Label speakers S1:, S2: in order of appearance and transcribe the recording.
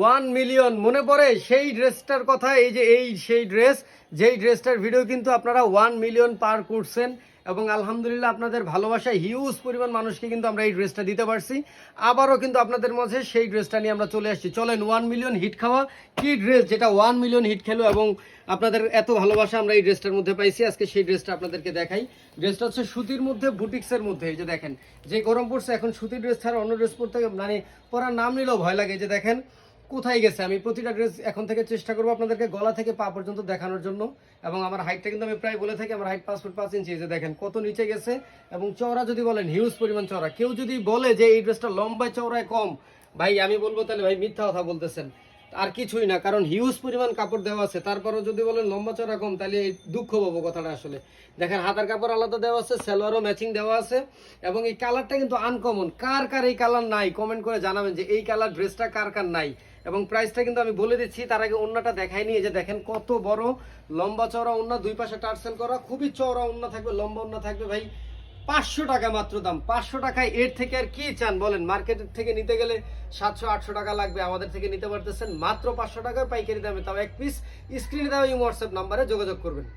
S1: 1 million মনে পড়ে সেই ড্রেসটার কথা। এই যে সেই ড্রেস, যেই ড্রেসটার ভিডিও কিন্তু আপনারা 1 মিলিয়ন পার করছেন এবং আলহামদুলিল্লাহ আপনাদের ভালোবাসায় হিউজ পরিমাণ মানুষকে কিন্তু আমরা এই ড্রেসটা দিতে পারছি। আবারও কিন্তু আপনাদের মাঝে সেই ড্রেসটা নিয়ে আমরা চলে আসছি। চলেন 1 মিলিয়ন হিট খাওয়া কি ড্রেস, যেটা 1 মিলিয়ন হিট খেলো এবং আপনাদের এত ভালোবাসা আমরা এই ড্রেসটার মধ্যে পাইছি। আজকে সেই ড্রেসটা আপনাদেরকে দেখাই। ড্রেসটা হচ্ছে সুতির মধ্যে, বুটিক্সের মধ্যে। এই যে দেখেন, যে গরম পড়ছে এখন সুতির ড্রেস ছাড়া অন্য ড্রেস পরতে মানে পরার নাম নিলেও ভয় লাগে। এই যে দেখেন কোথায় গেছে। আমি প্রতিটা ড্রেস এখন থেকে চেষ্টা করবো আপনাদেরকে গলা থেকে পা পর্যন্ত দেখানোর জন্য। এবং আমার হাইটটা কিন্তু আমি প্রায় বলে থাকি, আমার হাইট 5 ফুট 5 ইঞ্চি। যে দেখেন কত নিচে গেছে এবং চওড়া যদি বলেন হিউজ পরিমাণ চওড়া। কেউ যদি বলে যে এই ড্রেসটা লম্বায় চওড়ায় কম, ভাই আমি বলবো তাহলে ভাই মিথ্যা কথা বলতেছেন, আর কিছুই না। কারণ হিউজ পরিমাণ কাপড় দেওয়া আছে, তারপরও যদি বলেন লম্বা চওড়া কম তাহলে দুঃখ পাবো কথাটা আসলে। দেখেন হাতার কাপড় আলাদা দেওয়া আছে, সালোয়ারও ম্যাচিং দেওয়া আছে এবং এই কালারটা কিন্তু আনকমন। কার কার এই কালার নাই কমেন্ট করে জানাবেন যে এই কালার ড্রেসটা কার কার নাই। এবং প্রাইসটা কিন্তু আমি বলে দিচ্ছি, তার আগে ওন্নাটা দেখাইনি। এই যে দেখেন কত বড় লম্বা চওড়া ওন্না, দুই পাশে টার্সেল করা, খুবই চওড়া ওন্না থাকবে, লম্বা ওন্না থাকবে। ভাই 500 টাকা মাত্র দাম। 500 টাকায় এর থেকে আর কি চান বলেন? মার্কেটের থেকে নিতে গেলে 700-800 টাকা লাগবে, আমাদের থেকে নিতে পারতেছেন মাত্র 500 টাকার পাইকারি দামে, তাও এক পিস। স্ক্রিনে দেওয়া এই হোয়াটসঅ্যাপ নাম্বারে যোগাযোগ করবেন।